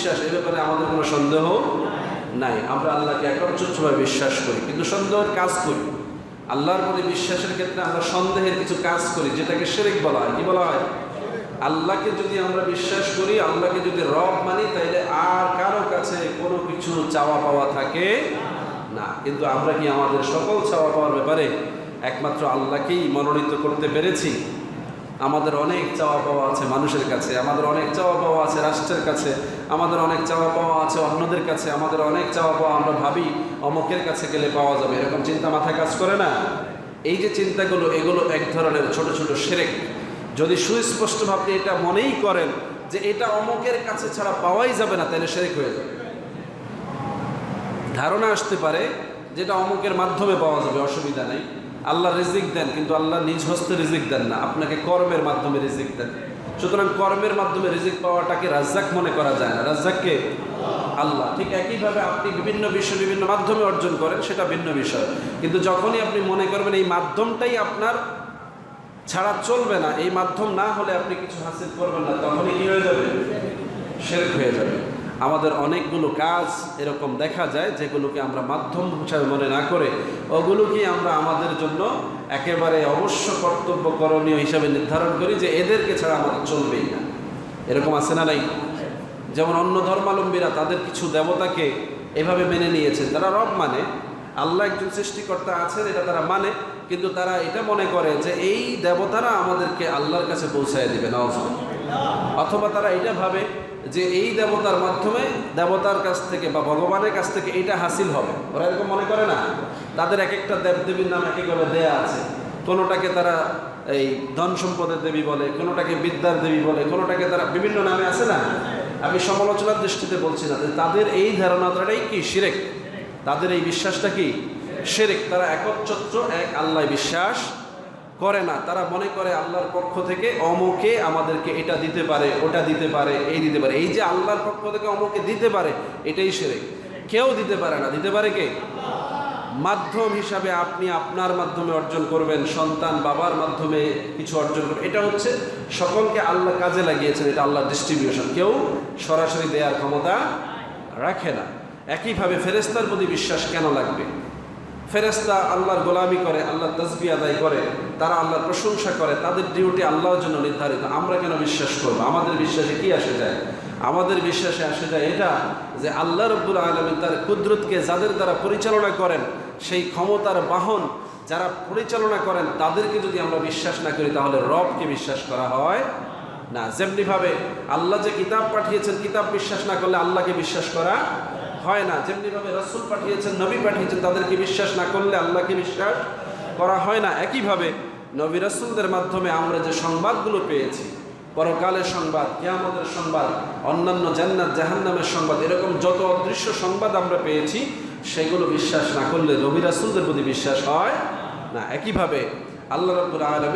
বিশ্বাস, এ ব্যাপারে আমাদের কোনো সন্দেহ নাই। আমরা আল্লাহকে একচ্ছত্রভাবে বিশ্বাস করি, কিন্তু সন্দেহের কাজ করি। আল্লাহর প্রতি বিশ্বাসের ক্ষেত্রে আমরা সন্দেহের কিছু কাজ করি, যেটাকে শিরক বলা হয়। কি বলা হয়? আল্লাহকে যদি আমরা বিশ্বাস করি, আল্লাহকে যদি রব মানি, তাইলে আর কারো কাছে কোনো কিছু চাওয়া পাওয়া থাকে না। কিন্তু আমরা কি আমাদের সকল চাওয়া পাওয়ার ব্যাপারে একমাত্র আল্লাহকেই মনোনীত করতে পেরেছি? আমাদের অনেক চাওয়া পাওয়া আছে মানুষের কাছে, আমাদের অনেক চাওয়া পাওয়া আছে রাষ্ট্রের কাছে, আমাদের অনেক চাওয়া পাওয়া আছে অন্যদের কাছে, আমাদের অনেক চাওয়া পাওয়া আমরা ভাবি অমুকের কাছে গেলে পাওয়া যাবে। এরকম চিন্তা মাথায় কাজ করে না? এই যে চিন্তাগুলো, এগুলো এক ধরনের ছোট ছোট শিরক। যদি সুস্পষ্টভাবে আপনি এটা মনেই করেন যে এটা অমুকের কাছে ছাড়া পাওয়াই যাবে না, তাহলে শিরক হয়ে যাবে। ধারণা আসতে পারে যেটা অমুকের মাধ্যমে পাওয়া যাবে, অসুবিধা নেই। আল্লাহ রিজিক দেন, কিন্তু আল্লাহ নিজ হস্তে রিজিক দেন না, আপনাকে কর্মের মাধ্যমে রিজিক দেন। সুতরাং কর্মের মাধ্যমে রিজিক পাওয়াটাকে রাজ্জাক মনে করা যায় না। রাজ্জাককে আল্লাহ। ঠিক একইভাবে আপনি বিভিন্ন বিষয় বিভিন্ন মাধ্যমে অর্জন করেন, সেটা ভিন্ন বিষয়। কিন্তু যখনই আপনি মনে করবেন এই মাধ্যমটাই আপনার ছাড়া চলবে না, এই মাধ্যম না হলে আপনি কিছু হাসিল করবেন না, তখনই কি হয়ে যাবে? শিরক হয়ে যাবে। আমাদের অনেকগুলো কাজ এরকম দেখা যায় যেগুলোকে আমরা মাধ্যম হিসাবে মনে না করে ওগুলোকে আমরা আমাদের জন্য একেবারে অবশ্য কর্তব্য করণীয় হিসাবে নির্ধারণ করি, যে এদেরকে ছাড়া আমাদের চলবেই না। এরকম আছে না নাই? যেমন অন্য ধর্মাবলম্বীরা তাদের কিছু দেবতাকে এভাবে মেনে নিয়েছেন, তারা রব মানে, আল্লাহ একজন সৃষ্টিকর্তা আছেন এটা তারা মানে, কিন্তু তারা এটা মনে করে যে এই দেবতারা আমাদেরকে আল্লাহর কাছে পৌঁছায় দিবে না। অথবা তারা এটা ভাবে যে এই দেবতার মাধ্যমে দেবতার কাছ থেকে বা ভগবানের কাছ থেকে এটা হাসিল হবে। ওরা এরকম মনে করে না? তাদের এক একটা দেবদেবীর নাম এক একভাবে দেয়া আছে। কোনোটাকে তারা এই ধন সম্পদের দেবী বলে, কোনোটাকে বিদ্যার দেবী বলে, কোনোটাকে তারা বিভিন্ন নামে আছে না। আমি সমালোচনার দৃষ্টিতে বলছি না, তাদের এই ধারণাটাই কি শিরক। তাদের এই বিশ্বাসটা কি শিরক। তারা একচ্ছত্র এক আল্লাহ বিশ্বাস করে না। তারা মনে করে আল্লাহর পক্ষ থেকে অমুকে আমাদেরকে এটা দিতে পারে, ওটা দিতে পারে, এই দিতে পারে। এই যে আল্লাহর পক্ষ থেকে অমুকে দিতে পারে, এটাই শিরক। কেউ দিতে পারে না। দিতে পারে কে? মাধ্যম হিসাবে আপনি আপনার মাধ্যমে অর্জন করবেন, সন্তান বাবার মাধ্যমে কিছু অর্জন করবেন, এটা হচ্ছে সকলকে আল্লাহ কাজে লাগিয়েছেন, এটা আল্লাহর ডিস্ট্রিবিউশন। কেউ সরাসরি দেওয়ার ক্ষমতা রাখে না। একইভাবে ফেরেশতার প্রতি বিশ্বাস কেন লাগবে? ফেরেশতা আল্লাহর গোলামি করে, আল্লাহর তাসবিহ আদায় করে, তারা আল্লাহর প্রশংসা করে, তাদের ডিউটি আল্লাহর জন্য নির্ধারিত। আমরা কেন বিশ্বাস করব? আমাদের বিশ্বাসে কি আসে যায়? আমাদের বিশ্বাসে আসে যায় এটা যে আল্লাহ রাব্বুল আলামিন তার কুদরতকে যাদের দ্বারা পরিচালনা করেন, সেই ক্ষমতার বাহন যারা পরিচালনা করেন, তাদেরকে যদি আমরা বিশ্বাস না করি, তাহলে রবকে বিশ্বাস করা হয় না। যেমনিভাবে আল্লাহ যে কিতাব পাঠিয়েছেন, কিতাব বিশ্বাস না করলে আল্লাহকে বিশ্বাস করা হয় না। যেমনিভাবে রাসূল পাঠিয়েছেন, নবী পাঠিয়েছেন, তাদেরকে বিশ্বাস না করলে আল্লাহকে বিশ্বাস করা হয় না। একইভাবে নবী রাসূলদের মাধ্যমে আমরা যে সংবাদগুলো পেয়েছি, পরকালের সংবাদ, কিয়ামতের সংবাদ, অন্যান্য জান্নাত জাহান্নামের সংবাদ, এরকম যত অদৃশ্য সংবাদ আমরা পেয়েছি, সেগুলো বিশ্বাস না করলে নবী রাসূলদের প্রতি বিশ্বাস হয় না। একইভাবে আল্লাহ রাব্বুল আলামিন